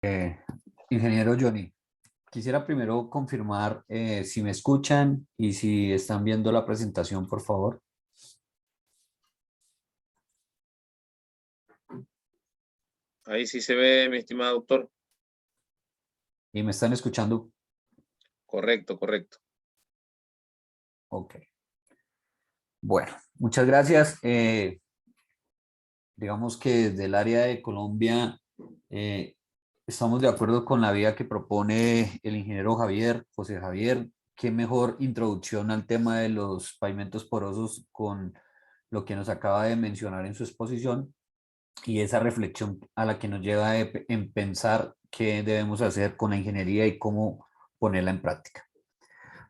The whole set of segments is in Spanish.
Eh, Ingeniero Johnny, quisiera primero confirmar si me escuchan y si están viendo la presentación, por favor, Ahí sí se ve, mi estimado doctor. y me están escuchando. Correcto, correcto. Ok. Bueno, muchas gracias. Digamos que desde el área de Colombia eh, estamos de acuerdo con la vía que propone el ingeniero Javier, José Javier. Qué mejor introducción al tema de los pavimentos porosos con lo que nos acaba de mencionar en su exposición y esa reflexión a la que nos lleva en pensar qué debemos hacer con la ingeniería y cómo ponerla en práctica.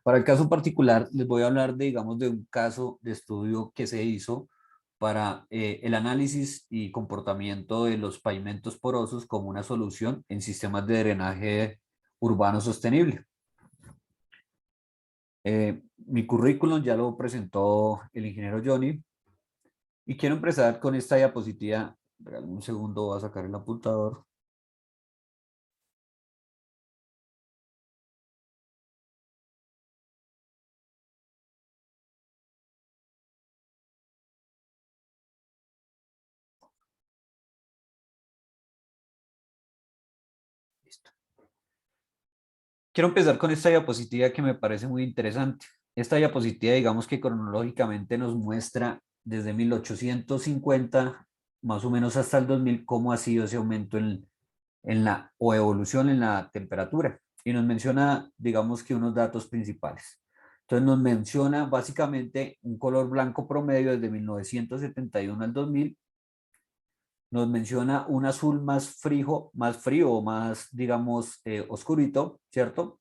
Para el caso particular, les voy a hablar de, digamos, de un caso de estudio que se hizo para el análisis y comportamiento de los pavimentos porosos como una solución en sistemas de drenaje urbano sostenible. Mi currículum ya lo presentó el ingeniero Johnny y quiero empezar con esta diapositiva. Regálame un segundo, voy a sacar el apuntador. Listo. Quiero empezar con esta diapositiva que me parece muy interesante. Esta diapositiva, digamos que cronológicamente nos muestra desde 1850 más o menos hasta el 2000 cómo ha sido ese aumento en la o evolución en la temperatura. Y nos menciona, digamos que unos datos principales. Entonces nos menciona básicamente un color blanco promedio desde 1971 al 2000. Nos menciona un azul más frío o más, digamos, oscurito, ¿cierto?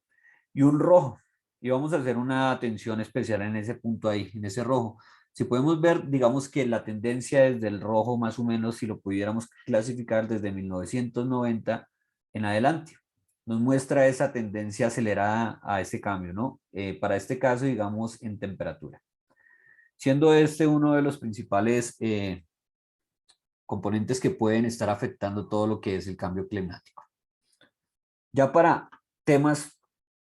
Y un rojo. Y vamos a hacer una atención especial en ese punto ahí, en ese rojo. Si podemos ver, digamos que la tendencia desde el rojo, más o menos, si lo pudiéramos clasificar desde 1990 en adelante, nos muestra esa tendencia acelerada a este cambio, ¿no? Para este caso, digamos, en temperatura. Siendo este uno de los principales componentes que pueden estar afectando todo lo que es el cambio climático. Ya para temas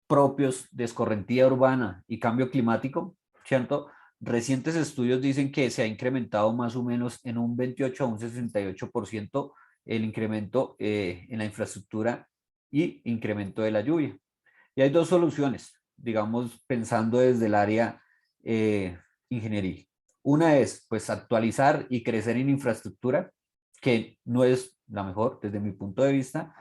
propios de escorrentía urbana y cambio climático, ¿cierto? Recientes estudios dicen que se ha incrementado más o menos en un 28 a un 68% el incremento en la infraestructura y incremento de la lluvia. Y hay dos soluciones, digamos, pensando desde el área eh, ingeniería. Una es, pues, actualizar y crecer en infraestructura, que no es la mejor desde mi punto de vista,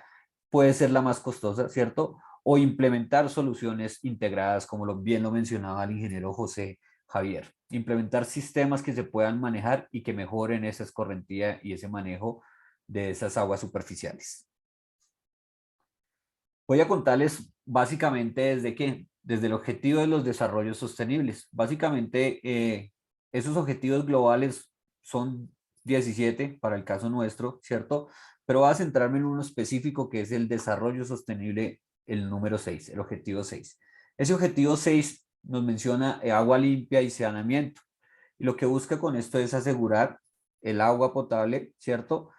puede ser la más costosa, ¿cierto? O implementar soluciones integradas, como bien lo mencionaba el ingeniero José Javier. Implementar sistemas que se puedan manejar y que mejoren esa escorrentía y ese manejo de esas aguas superficiales. Voy a contarles básicamente desde el objetivo de los desarrollos sostenibles. Básicamente, esos objetivos globales son 17 para el caso nuestro, ¿cierto? Pero voy a centrarme en uno específico que es el desarrollo sostenible, el número 6, el objetivo 6. Ese objetivo 6 nos menciona agua limpia y saneamiento. Y lo que busca con esto es asegurar el agua potable, ¿cierto?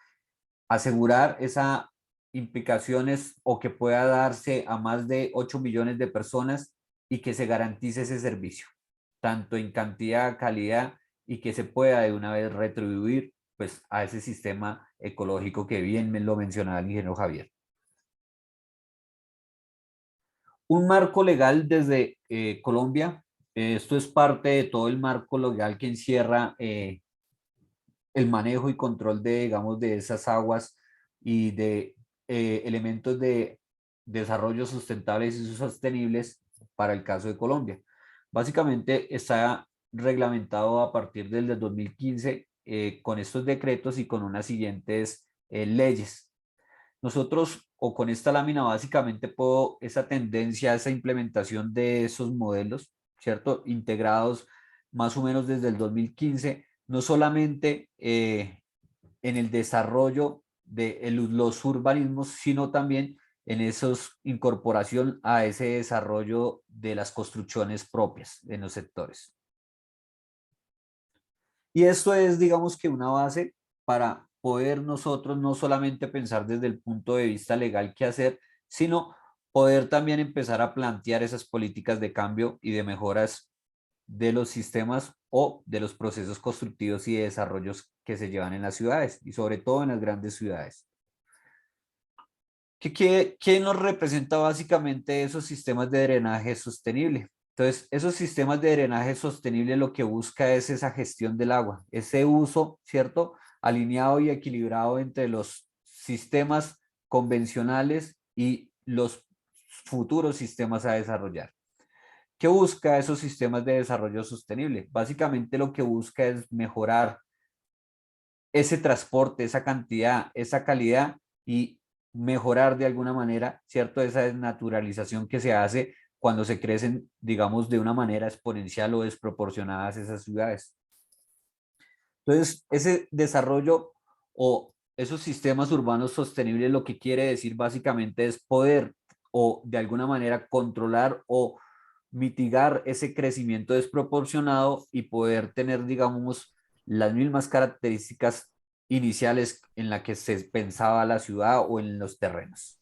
Asegurar esa implicaciones o que pueda darse a más de 8 millones de personas y que se garantice ese servicio, tanto en cantidad, calidad y que se pueda de una vez retribuir pues a ese sistema ecológico que bien me lo mencionaba el ingeniero Javier. Un marco legal desde Colombia, esto es parte de todo el marco legal que encierra el manejo y control de, digamos, de esas aguas y de elementos de desarrollo sustentables y sostenibles para el caso de Colombia. Básicamente está reglamentado a partir del 2015 con estos decretos y con unas siguientes leyes. Nosotros, o con esta lámina, básicamente puedo esa tendencia, esa implementación de esos modelos, ¿cierto? Integrados más o menos desde el 2015, no solamente en el desarrollo de los urbanismos, sino también en esa incorporación a ese desarrollo de las construcciones propias en los sectores. Y esto es, digamos que una base para poder nosotros no solamente pensar desde el punto de vista legal qué hacer, sino poder también empezar a plantear esas políticas de cambio y de mejoras de los sistemas o de los procesos constructivos y de desarrollos que se llevan en las ciudades y sobre todo en las grandes ciudades. ¿Qué nos representa básicamente esos sistemas de drenaje sostenible? Entonces, esos sistemas de drenaje sostenible lo que busca es esa gestión del agua, ese uso, ¿cierto? Alineado y equilibrado entre los sistemas convencionales y los futuros sistemas a desarrollar. ¿Qué busca esos sistemas de desarrollo sostenible? Básicamente lo que busca es mejorar ese transporte, esa cantidad, esa calidad y mejorar de alguna manera, ¿cierto? Esa desnaturalización que se hace cuando se crecen, digamos, de una manera exponencial o desproporcionadas esas ciudades. Entonces, ese desarrollo o esos sistemas urbanos sostenibles lo que quiere decir básicamente es poder o de alguna manera controlar o mitigar ese crecimiento desproporcionado y poder tener, digamos, las mismas características iniciales en la que se pensaba la ciudad o en los terrenos.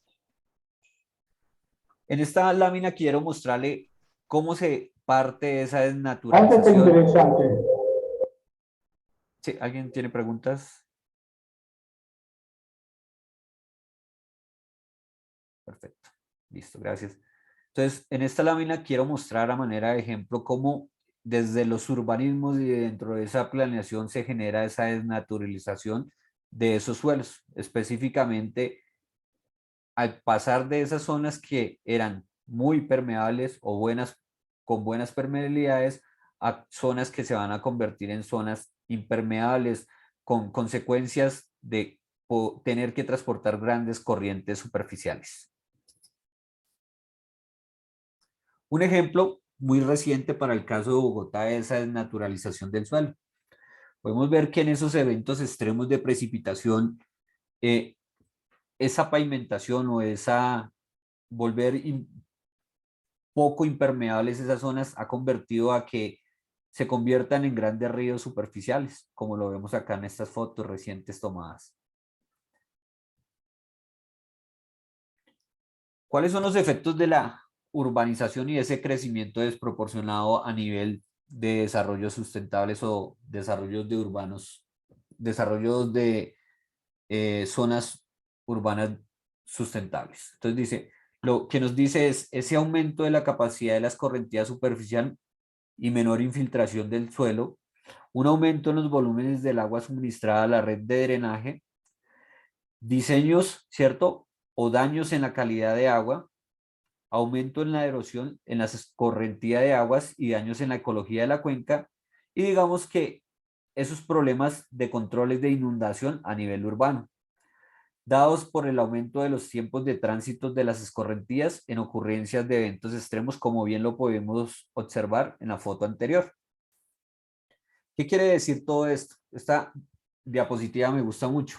En esta lámina quiero mostrarle cómo se parte esa Bastante desnaturalización. interesante. ¿Sí? ¿Alguien tiene preguntas? Perfecto. Listo, gracias. Entonces, en esta lámina quiero mostrar a manera de ejemplo cómo desde los urbanismos y dentro de esa planeación se genera esa desnaturalización de esos suelos, específicamente al pasar de esas zonas que eran muy permeables o buenas, con buenas permeabilidades, a zonas que se van a convertir en zonas impermeables, con consecuencias de tener que transportar grandes corrientes superficiales. Un ejemplo muy reciente para el caso de Bogotá es esa desnaturalización del suelo. Podemos ver que en esos eventos extremos de precipitación, eh, esa pavimentación o esa volver poco impermeables esas zonas ha convertido a que se conviertan en grandes ríos superficiales, como lo vemos acá en estas fotos recientes tomadas. ¿Cuáles son los efectos de la urbanización y ese crecimiento desproporcionado a nivel de desarrollos sustentables o desarrollos de urbanos, desarrollos de zonas urbanas sustentables? Entonces dice, lo que nos dice es ese aumento de la capacidad de la escorrentía superficial y menor infiltración del suelo, un aumento en los volúmenes del agua suministrada a la red de drenaje, diseños, ¿cierto? O daños en la calidad de agua, aumento en la erosión, en la escorrentía de aguas y daños en la ecología de la cuenca, y digamos que esos problemas de controles de inundación a nivel urbano, dados por el aumento de los tiempos de tránsito de las escorrentías en ocurrencias de eventos extremos, como bien lo podemos observar en la foto anterior. ¿Qué quiere decir todo esto? Esta diapositiva me gusta mucho.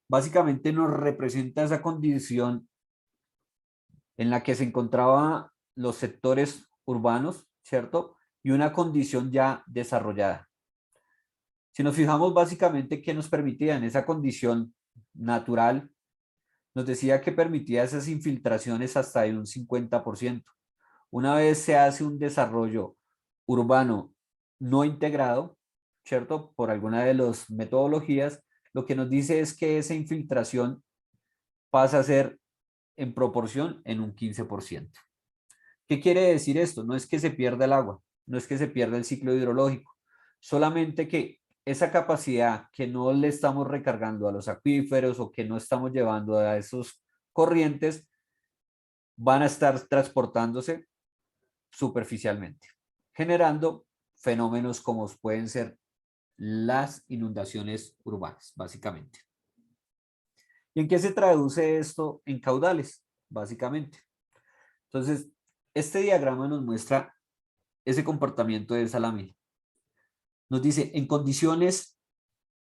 Básicamente nos representa esa condición en la que se encontraban los sectores urbanos, ¿cierto? Y una condición ya desarrollada. Si nos fijamos básicamente qué nos permitía en esa condición natural, nos decía que permitía esas infiltraciones hasta de un 50%. Una vez se hace un desarrollo urbano no integrado, ¿cierto? Por alguna de las metodologías, lo que nos dice es que esa infiltración pasa a ser en proporción en un 15%. ¿Qué quiere decir esto? No es que se pierda el agua, no es que se pierda el ciclo hidrológico, solamente que esa capacidad que no le estamos recargando a los acuíferos o que no estamos llevando a esos corrientes van a estar transportándose superficialmente, generando fenómenos como pueden ser las inundaciones urbanas, básicamente. ¿Y en qué se traduce esto en caudales? Básicamente. Entonces, este diagrama nos muestra ese comportamiento de esa lámina. Nos dice, en condiciones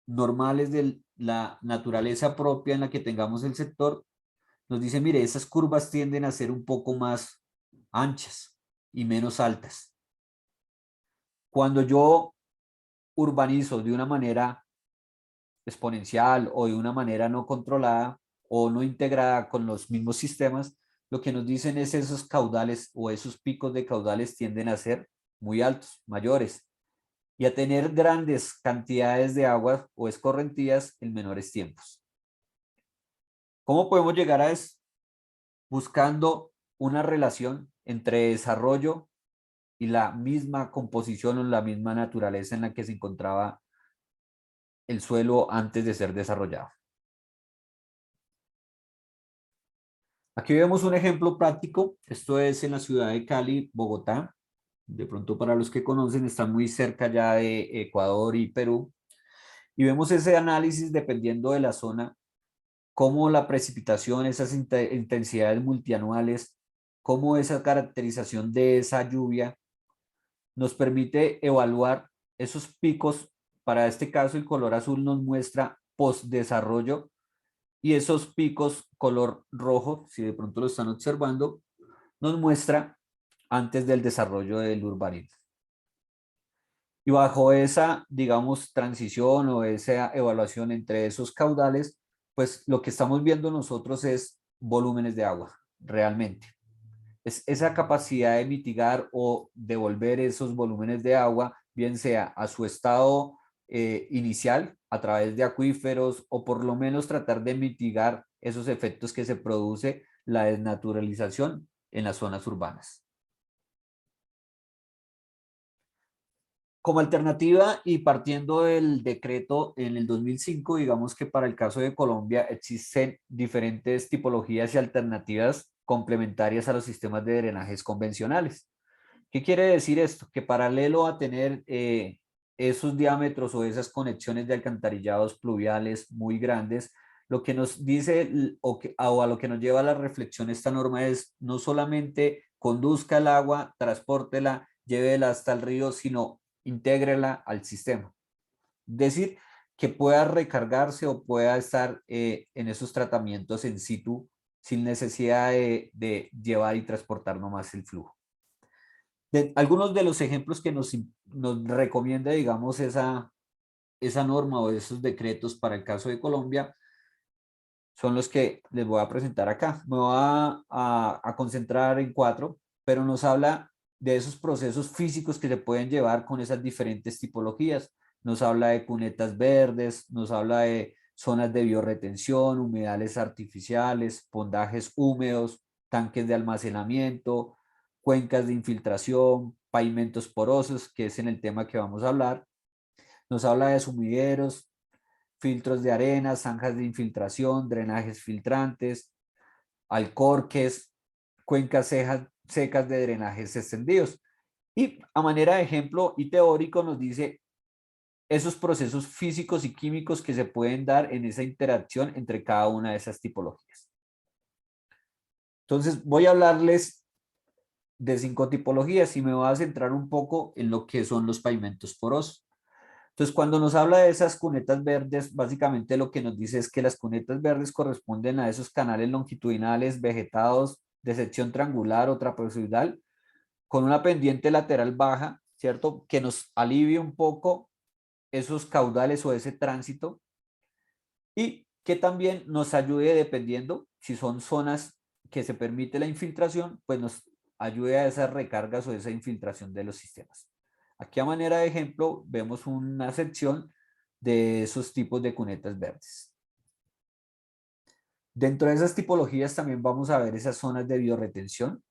normales de la naturaleza propia en la que tengamos el sector, nos dice, mire, esas curvas tienden a ser un poco más anchas y menos altas. Cuando yo urbanizo de una manera exponencial o de una manera no controlada o no integrada con los mismos sistemas, lo que nos dicen es esos caudales o esos picos de caudales tienden a ser muy altos, mayores, y a tener grandes cantidades de agua o escorrentías en menores tiempos. ¿Cómo podemos llegar a eso? Buscando una relación entre desarrollo y la misma composición o la misma naturaleza en la que se encontraba el suelo antes de ser desarrollado. Aquí vemos un ejemplo práctico. Esto es en la ciudad de Cali, Bogotá. De pronto para los que conocen, está muy cerca ya de Ecuador y Perú. Y vemos ese análisis dependiendo de la zona, cómo la precipitación, esas intensidades multianuales, cómo esa caracterización de esa lluvia nos permite evaluar esos picos. Para este caso, el color azul nos muestra postdesarrollo y esos picos color rojo, si de pronto lo están observando, nos muestra antes del desarrollo del urbanismo. Y bajo esa, digamos, transición o esa evaluación entre esos caudales, pues lo que estamos viendo nosotros es volúmenes de agua, realmente. Es esa capacidad de mitigar o devolver esos volúmenes de agua, bien sea a su estado inicial a través de acuíferos o por lo menos tratar de mitigar esos efectos que se produce la desnaturalización en las zonas urbanas. Como alternativa y partiendo del decreto en el 2005, digamos que para el caso de Colombia existen diferentes tipologías y alternativas complementarias a los sistemas de drenajes convencionales. ¿Qué quiere decir esto? Que paralelo a tener esos diámetros o esas conexiones de alcantarillados pluviales muy grandes, lo que nos dice o a lo que nos lleva a la reflexión esta norma es no solamente conduzca el agua, transpórtela, llévela hasta el río, sino intégrela al sistema. Es decir, que pueda recargarse o pueda estar en esos tratamientos en situ sin necesidad de llevar y transportar nomás el flujo. Algunos de los ejemplos que nos recomienda, digamos, esa norma o esos decretos para el caso de Colombia son los que les voy a presentar acá. Me voy a concentrar en 4, pero nos habla de esos procesos físicos que se pueden llevar con esas diferentes tipologías. Nos habla de cunetas verdes, nos habla de zonas de biorretención, humedales artificiales, pondajes húmedos, tanques de almacenamiento, cuencas de infiltración, pavimentos porosos, que es en el tema que vamos a hablar. Nos habla de sumideros, filtros de arena, zanjas de infiltración, drenajes filtrantes, alcorques, cuencas secas de drenajes extendidos. Y a manera de ejemplo y teórico nos dice esos procesos físicos y químicos que se pueden dar en esa interacción entre cada una de esas tipologías. Entonces voy a hablarles de 5 tipologías y me voy a centrar un poco en lo que son los pavimentos porosos. Entonces, cuando nos habla de esas cunetas verdes, básicamente lo que nos dice es que las cunetas verdes corresponden a esos canales longitudinales vegetados de sección triangular o trapezoidal con una pendiente lateral baja, ¿cierto? Que nos alivie un poco esos caudales o ese tránsito y que también nos ayude, dependiendo si son zonas que se permite la infiltración, pues nos ayude a esas recargas o esa infiltración de los sistemas. Aquí a manera de ejemplo vemos una sección de esos tipos de cunetas verdes. Dentro de esas tipologías también vamos a ver esas zonas de biorretención,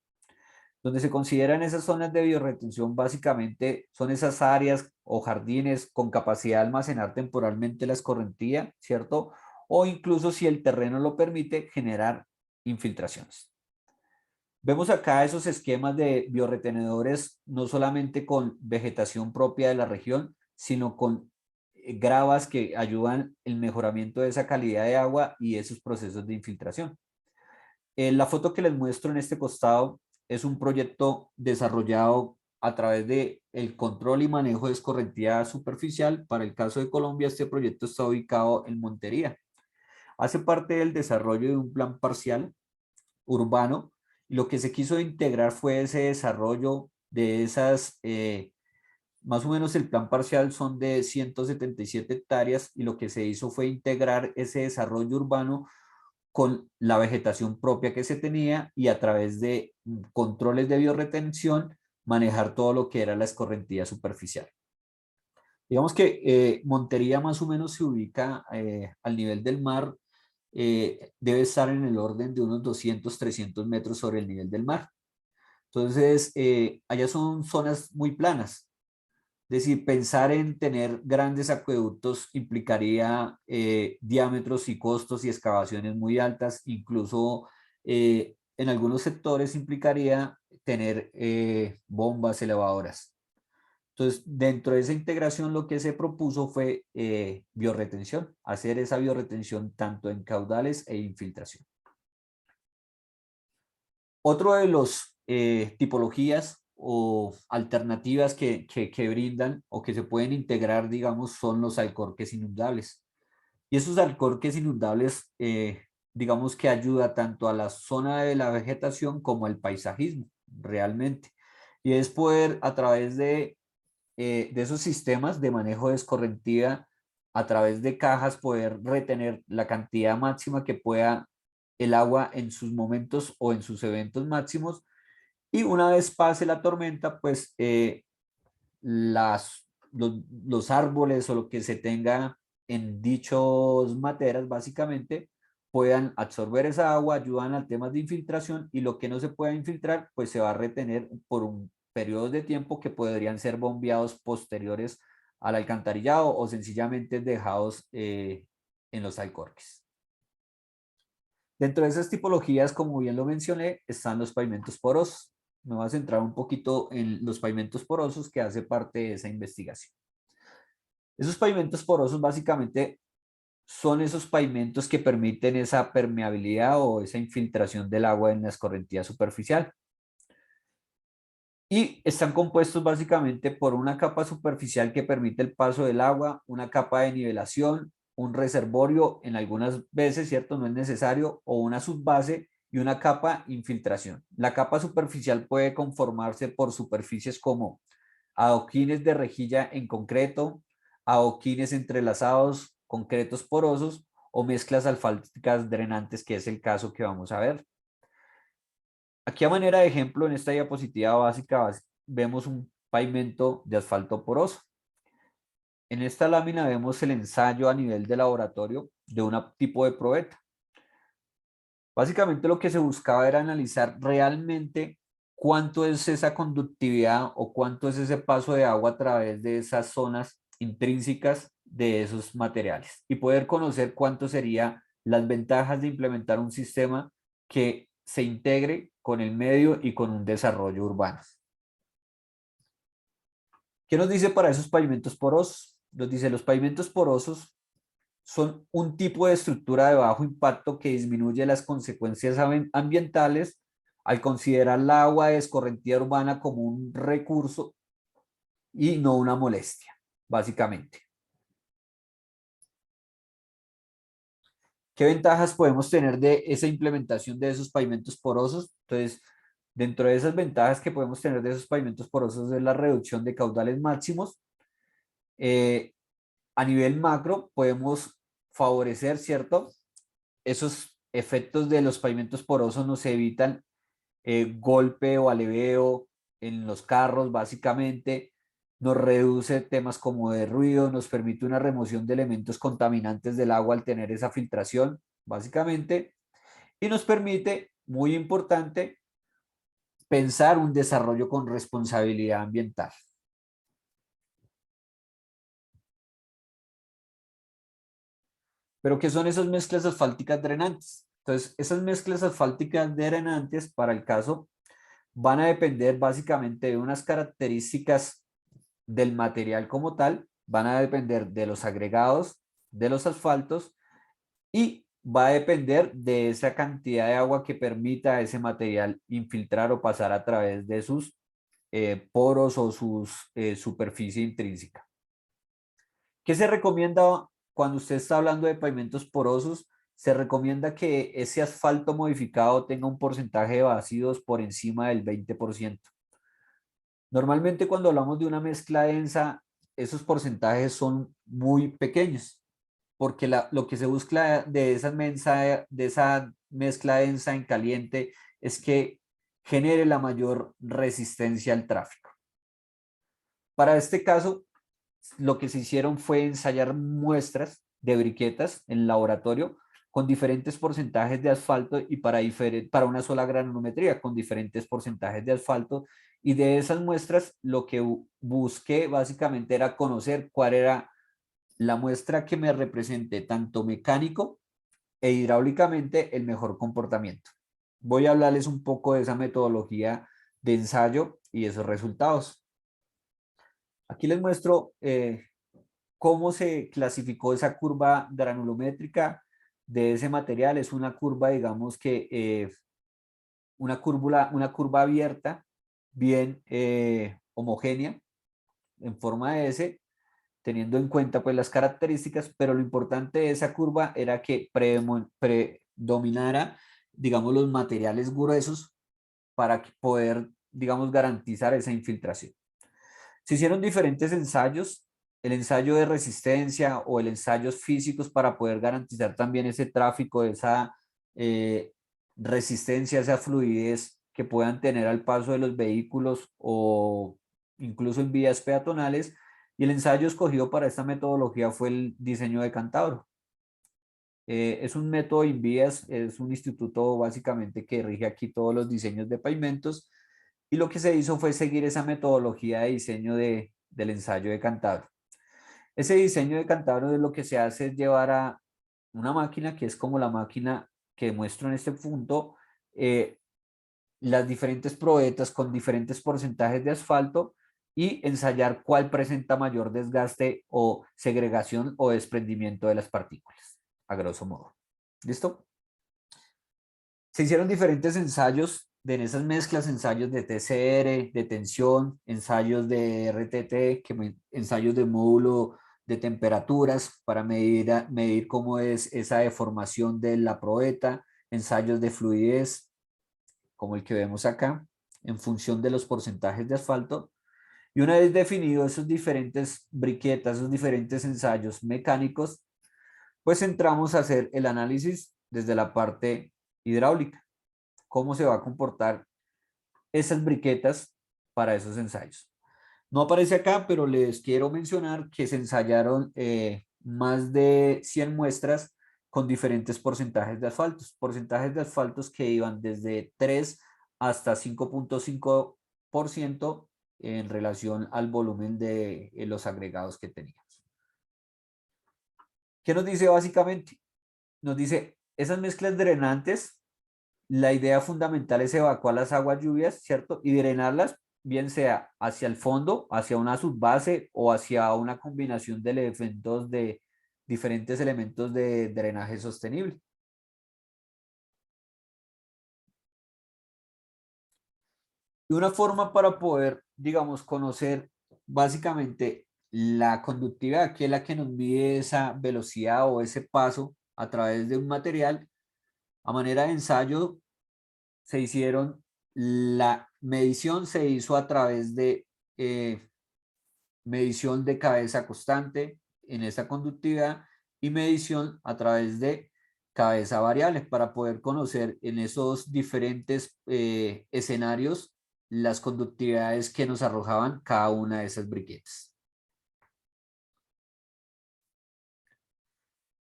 donde se consideran esas zonas de biorretención básicamente son esas áreas o jardines con capacidad de almacenar temporalmente la escorrentía, ¿cierto? O incluso si el terreno lo permite, generar infiltraciones. Vemos acá esos esquemas de biorretenedores, no solamente con vegetación propia de la región, sino con gravas que ayudan el mejoramiento de esa calidad de agua y esos procesos de infiltración. La foto que les muestro en este costado es un proyecto desarrollado a través de el control y manejo de escorrentía superficial. Para el caso de Colombia, este proyecto está ubicado en Montería. Hace parte del desarrollo de un plan parcial urbano y lo que se quiso integrar fue ese desarrollo de esas más o menos el plan parcial son de 177 hectáreas y lo que se hizo fue integrar ese desarrollo urbano con la vegetación propia que se tenía y a través de controles de biorretención manejar todo lo que era la escorrentía superficial. Digamos que Montería más o menos se ubica al nivel del mar, debe estar en el orden de unos 200, 300 metros sobre el nivel del mar. Entonces, allá son zonas muy planas. Es decir, pensar en tener grandes acueductos implicaría diámetros y costos y excavaciones muy altas, incluso en algunos sectores implicaría tener bombas elevadoras. Entonces, dentro de esa integración lo que se propuso fue biorretención, hacer esa biorretención tanto en caudales e infiltración. Otro de los tipologías o alternativas que brindan o que se pueden integrar, digamos, son los alcorques inundables. Y esos alcorques inundables, digamos que ayuda tanto a la zona de la vegetación como al paisajismo, realmente. Y es poder a través de esos sistemas de manejo de escorrentía, a través de cajas, poder retener la cantidad máxima que pueda el agua en sus momentos o en sus eventos máximos. Y una vez pase la tormenta, pues los árboles o lo que se tenga en dichos materas, básicamente, puedan absorber esa agua, ayudan al tema de infiltración y lo que no se pueda infiltrar, pues se va a retener por un periodo de tiempo que podrían ser bombeados posteriores al alcantarillado o sencillamente dejados en los alcorques. Dentro de esas tipologías, como bien lo mencioné, están los pavimentos porosos. Me voy a centrar un poquito en los pavimentos porosos que hace parte de esa investigación. Esos pavimentos porosos básicamente son esos pavimentos que permiten esa permeabilidad o esa infiltración del agua en la escorrentía superficial. Y están compuestos básicamente por una capa superficial que permite el paso del agua, una capa de nivelación, un reservorio en algunas veces, ¿cierto? No es necesario, o una subbase y una capa infiltración. La capa superficial puede conformarse por superficies como adoquines de rejilla en concreto, adoquines entrelazados, concretos porosos o mezclas asfálticas drenantes, que es el caso que vamos a ver. Aquí a manera de ejemplo, en esta diapositiva básica vemos un pavimento de asfalto poroso. En esta lámina vemos el ensayo a nivel de laboratorio de un tipo de probeta. Básicamente lo que se buscaba era analizar realmente cuánto es esa conductividad o cuánto es ese paso de agua a través de esas zonas intrínsecas de esos materiales y poder conocer cuánto serían las ventajas de implementar un sistema que se integre con el medio y con un desarrollo urbano. ¿Qué nos dice para esos pavimentos porosos? Nos dice, los pavimentos porosos son un tipo de estructura de bajo impacto que disminuye las consecuencias ambientales al considerar la agua de escorrentía urbana como un recurso y no una molestia, básicamente. ¿Qué ventajas podemos tener de esa implementación de esos pavimentos porosos? Entonces, dentro de esas ventajas que podemos tener de esos pavimentos porosos es la reducción de caudales máximos. A nivel macro podemos favorecer, ¿cierto? Esos efectos de los pavimentos porosos nos evitan golpe o aleveo en los carros, básicamente. Nos reduce temas como de ruido, nos permite una remoción de elementos contaminantes del agua al tener esa filtración, básicamente. Y nos permite, muy importante, pensar un desarrollo con responsabilidad ambiental. Pero ¿qué son esas mezclas asfálticas drenantes? Entonces, esas mezclas asfálticas drenantes, para el caso, van a depender básicamente de unas características del material como tal, van a depender de los agregados, de los asfaltos y va a depender de esa cantidad de agua que permita a ese material infiltrar o pasar a través de sus poros o sus superficie intrínseca. ¿Qué se recomienda cuando usted está hablando de pavimentos porosos? Se recomienda que ese asfalto modificado tenga un porcentaje de vacíos por encima del 20%. Normalmente cuando hablamos de una mezcla densa, esos porcentajes son muy pequeños, porque lo que se busca de esa mezcla densa en caliente es que genere la mayor resistencia al tráfico. Para este caso, lo que se hicieron fue ensayar muestras de briquetas en laboratorio con diferentes porcentajes de asfalto y para una sola granulometría con diferentes porcentajes de asfalto. Y de esas muestras lo que busqué básicamente era conocer cuál era la muestra que me represente tanto mecánico e hidráulicamente el mejor comportamiento. Voy a hablarles un poco de esa metodología de ensayo y esos resultados. Aquí les muestro cómo se clasificó esa curva granulométrica de ese material. Es una curva, digamos que una curva abierta, bien homogénea, en forma de S, teniendo en cuenta pues las características, pero lo importante de esa curva era que predominara, digamos, los materiales gruesos para poder, digamos, garantizar esa infiltración. Se hicieron diferentes ensayos, el ensayo de resistencia o el ensayos físicos para poder garantizar también ese tráfico, esa eh, resistencia, esa fluidez que puedan tener al paso de los vehículos o incluso en vías peatonales. Y el ensayo escogido para esta metodología fue el diseño de Cantabro. Es un método INVIAS, es un instituto básicamente que rige aquí todos los diseños de pavimentos y lo que se hizo fue seguir esa metodología de diseño del ensayo de Cantabro. Ese diseño de Cantabro de lo que se hace es llevar a una máquina que es como la máquina que muestro en este punto, las diferentes probetas con diferentes porcentajes de asfalto y ensayar cuál presenta mayor desgaste o segregación o desprendimiento de las partículas, a grosso modo. ¿Listo? Se hicieron diferentes ensayos en esas mezclas, ensayos de TCR, de tensión, ensayos de RTT, ensayos de módulo de temperaturas para medir cómo es esa deformación de la probeta, ensayos de fluidez, como el que vemos acá, en función de los porcentajes de asfalto. Y una vez definido esos diferentes briquetas, esos diferentes ensayos mecánicos, pues entramos a hacer el análisis desde la parte hidráulica. Cómo se va a comportar esas briquetas para esos ensayos. No aparece acá, pero les quiero mencionar que se ensayaron más de 100 muestras con diferentes porcentajes de asfaltos que iban desde 3 hasta 5.5% en relación al volumen de los agregados que teníamos. ¿Qué nos dice básicamente? Nos dice, esas mezclas drenantes, la idea fundamental es evacuar las aguas lluvias, ¿cierto? Y drenarlas, bien sea hacia el fondo, hacia una subbase o hacia una combinación de elementos de diferentes elementos de drenaje sostenible. Y una forma para poder, digamos, conocer básicamente la conductividad, que es la que nos mide esa velocidad o ese paso a través de un material, a manera de ensayo se hicieron, la medición se hizo a través de medición de cabeza constante en esta conductividad y medición a través de cabeza variable para poder conocer en esos diferentes escenarios las conductividades que nos arrojaban cada una de esas briquetas.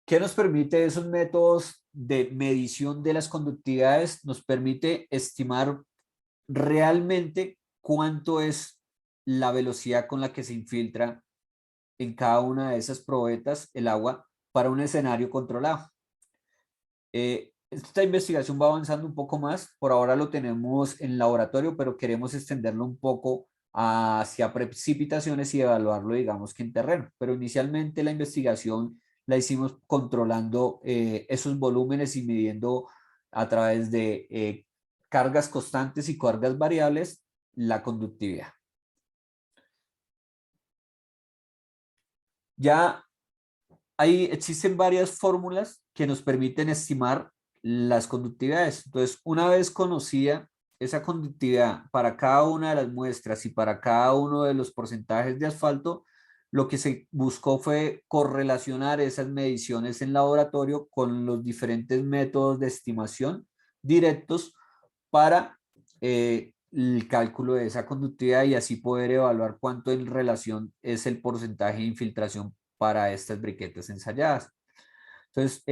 ¿Qué nos permite esos métodos de medición de las conductividades? Nos permite estimar realmente cuánto es la velocidad con la que se infiltra en cada una de esas probetas el agua para un escenario controlado. Esta investigación va avanzando un poco más, por ahora lo tenemos en laboratorio, pero queremos extenderlo un poco hacia precipitaciones y evaluarlo, digamos que en terreno. Pero inicialmente la investigación la hicimos controlando esos volúmenes y midiendo a través de cargas constantes y cargas variables la conductividad. Ya ahí existen varias fórmulas que nos permiten estimar las conductividades. Entonces, una vez conocida esa conductividad para cada una de las muestras y para cada uno de los porcentajes de asfalto, lo que se buscó fue correlacionar esas mediciones en laboratorio con los diferentes métodos de estimación directos para el cálculo de esa conductividad y así poder evaluar cuánto en relación es el porcentaje de infiltración para estas briquetas ensayadas. Entonces,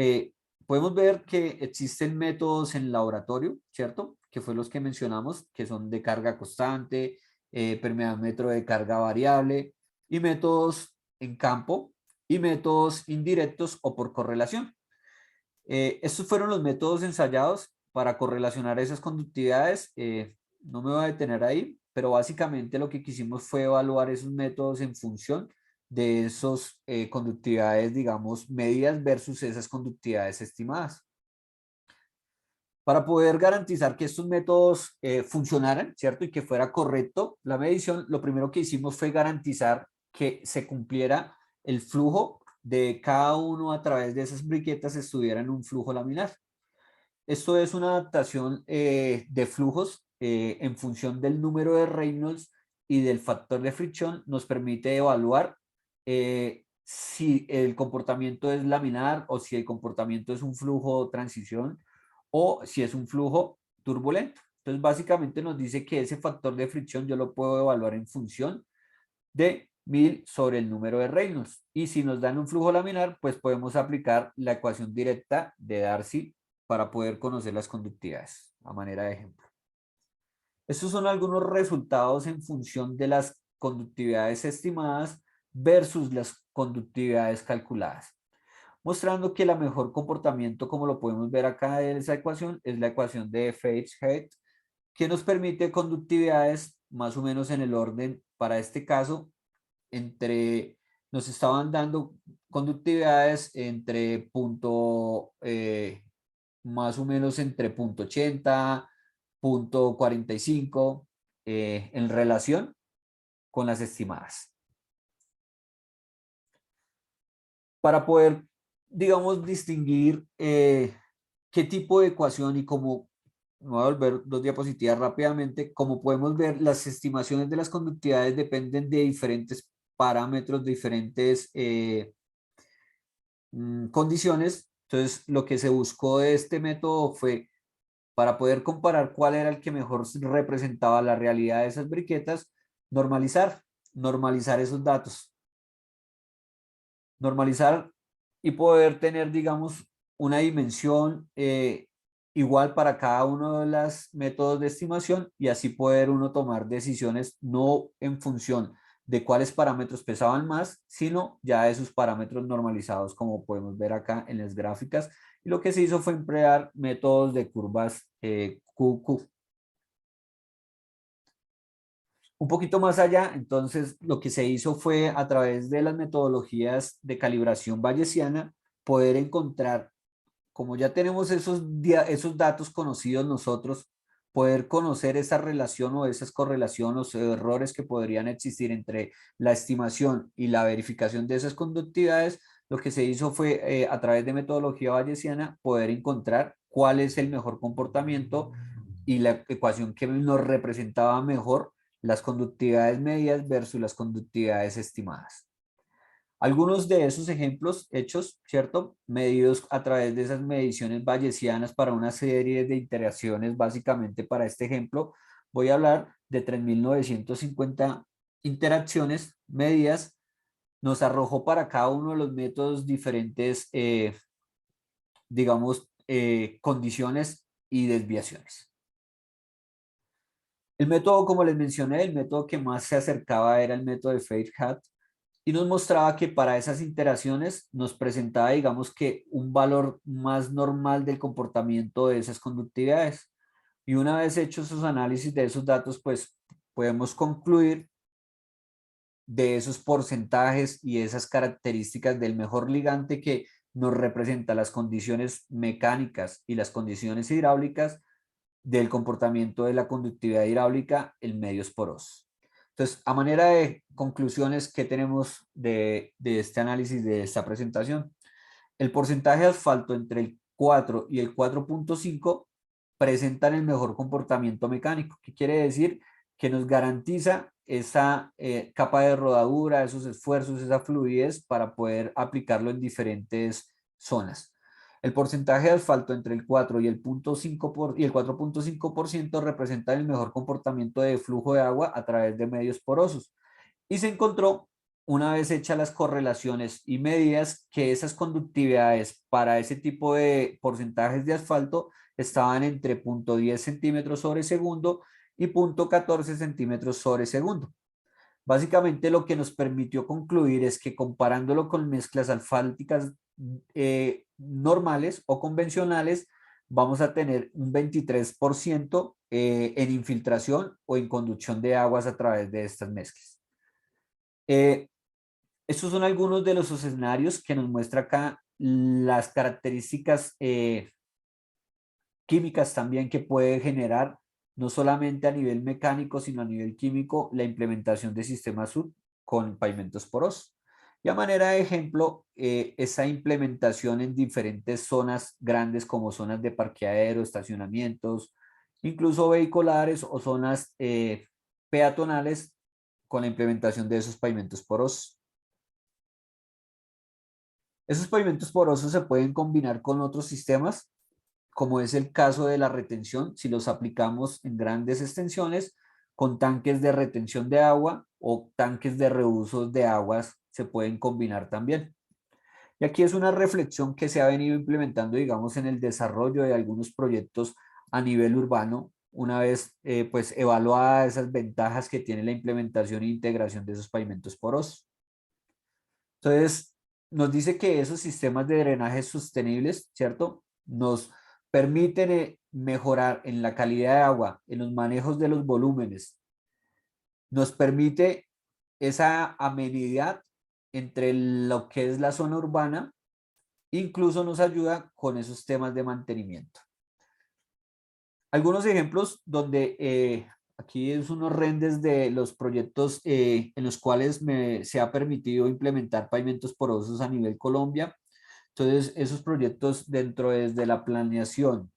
podemos ver que existen métodos en laboratorio, ¿cierto? Que fue los que mencionamos, que son de carga constante, permeómetro de carga variable y métodos en campo y métodos indirectos o por correlación. Estos fueron los métodos ensayados para correlacionar esas conductividades. No me voy a detener ahí, pero básicamente lo que quisimos fue evaluar esos métodos en función de esas conductividades, digamos, medidas versus esas conductividades estimadas. Para poder garantizar que estos métodos funcionaran, ¿cierto? Y que fuera correcto la medición, lo primero que hicimos fue garantizar que se cumpliera el flujo de cada uno a través de esas briquetas estuviera en un flujo laminar. Esto es una adaptación de flujos en función del número de Reynolds y del factor de fricción. Nos permite evaluar si el comportamiento es laminar o si el comportamiento es un flujo transición o si es un flujo turbulento. Entonces, básicamente nos dice que ese factor de fricción yo lo puedo evaluar en función de 1000 sobre el número de Reynolds. Y si nos dan un flujo laminar, pues podemos aplicar la ecuación directa de Darcy para poder conocer las conductividades, a manera de ejemplo. Estos son algunos resultados en función de las conductividades estimadas versus las conductividades calculadas, mostrando que el mejor comportamiento, como lo podemos ver acá en esa ecuación, es la ecuación de Fage-Head, que nos permite conductividades más o menos en el orden, para este caso, nos estaban dando conductividades entre más o menos entre punto 80, punto 45, en relación con las estimadas. Para poder, digamos, distinguir qué tipo de ecuación y cómo, me voy a volver 2 diapositivas rápidamente, como podemos ver, las estimaciones de las conductividades dependen de diferentes parámetros, diferentes condiciones. Entonces, lo que se buscó de este método fue para poder comparar cuál era el que mejor representaba la realidad de esas briquetas, normalizar esos datos, normalizar y poder tener, digamos, una dimensión igual para cada uno de los métodos de estimación y así poder uno tomar decisiones no en función de cuáles parámetros pesaban más, sino ya de sus parámetros normalizados, como podemos ver acá en las gráficas. Y lo que se hizo fue emplear métodos de curvas QQ. Un poquito más allá, entonces, lo que se hizo fue a través de las metodologías de calibración bayesiana, poder encontrar, como ya tenemos esos datos conocidos nosotros, poder conocer esa relación o esas correlaciones o errores que podrían existir entre la estimación y la verificación de esas conductividades. Lo que se hizo fue, a través de metodología bayesiana, poder encontrar cuál es el mejor comportamiento y la ecuación que nos representaba mejor las conductividades medias versus las conductividades estimadas. Algunos de esos ejemplos hechos, ¿cierto? Medidos a través de esas mediciones bayesianas para una serie de interacciones, básicamente para este ejemplo, voy a hablar de 3.950 interacciones medidas, nos arrojó para cada uno de los métodos diferentes, digamos, condiciones y desviaciones. El método, como les mencioné, el método que más se acercaba era el método de Fage-Head y nos mostraba que para esas interacciones nos presentaba, digamos, que un valor más normal del comportamiento de esas conductividades. Y una vez hechos esos análisis de esos datos, pues podemos concluir de esos porcentajes y esas características del mejor ligante que nos representa las condiciones mecánicas y las condiciones hidráulicas del comportamiento de la conductividad hidráulica en medios porosos. Entonces, a manera de conclusiones, ¿qué tenemos de este análisis, de esta presentación? El porcentaje de asfalto entre el 4 y el 4.5 presentan el mejor comportamiento mecánico. ¿Qué quiere decir? Que nos garantiza esa capa de rodadura, esos esfuerzos, esa fluidez para poder aplicarlo en diferentes zonas. El porcentaje de asfalto entre el 4 y el 4.5% representa el mejor comportamiento de flujo de agua a través de medios porosos. Y se encontró, una vez hechas las correlaciones y medidas, que esas conductividades para ese tipo de porcentajes de asfalto estaban entre 0.10 centímetros sobre segundo y 0.14 centímetros sobre segundo. Básicamente lo que nos permitió concluir es que comparándolo con mezclas asfálticas normales o convencionales, vamos a tener un 23% en infiltración o en conducción de aguas a través de estas mezclas. Estos son algunos de los escenarios que nos muestra acá las características químicas también que puede generar, no solamente a nivel mecánico, sino a nivel químico, la implementación de sistemas SUD con pavimentos porosos. Y a manera de ejemplo, esa implementación en diferentes zonas grandes como zonas de parqueadero, estacionamientos, incluso vehiculares o zonas peatonales con la implementación de esos pavimentos porosos. Esos pavimentos porosos se pueden combinar con otros sistemas, como es el caso de la retención, si los aplicamos en grandes extensiones, con tanques de retención de agua o tanques de reuso de aguas se pueden combinar también. Y aquí es una reflexión que se ha venido implementando, digamos, en el desarrollo de algunos proyectos a nivel urbano, una vez pues evaluadas esas ventajas que tiene la implementación e integración de esos pavimentos porosos. Entonces, nos dice que esos sistemas de drenaje sostenibles, ¿cierto? Nos permiten mejorar en la calidad de agua, en los manejos de los volúmenes. Nos permite esa amenidad entre lo que es la zona urbana, incluso nos ayuda con esos temas de mantenimiento. Algunos ejemplos donde aquí es unos renders de los proyectos en los cuales se ha permitido implementar pavimentos porosos a nivel Colombia. Entonces, esos proyectos dentro desde la planeación,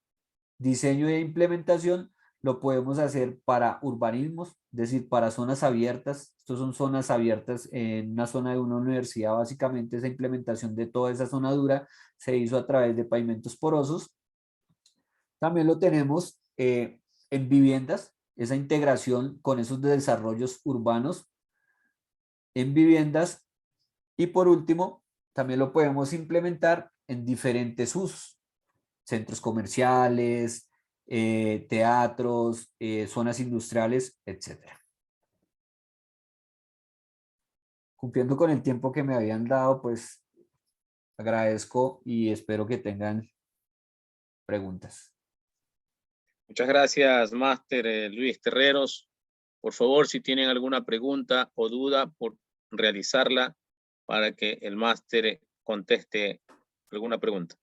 diseño e implementación, lo podemos hacer para urbanismos, es decir, para zonas abiertas. Estos son zonas abiertas en una zona de una universidad. Básicamente, esa implementación de toda esa zona dura se hizo a través de pavimentos porosos. También lo tenemos en viviendas, esa integración con esos desarrollos urbanos en viviendas. Y por último, también lo podemos implementar en diferentes usos, centros comerciales, teatros, zonas industriales, etc. Cumpliendo con el tiempo que me habían dado, pues agradezco y espero que tengan preguntas. Muchas gracias, Máster Luis Terreros. Por favor, si tienen alguna pregunta o duda, por realizarla para que el máster conteste alguna pregunta.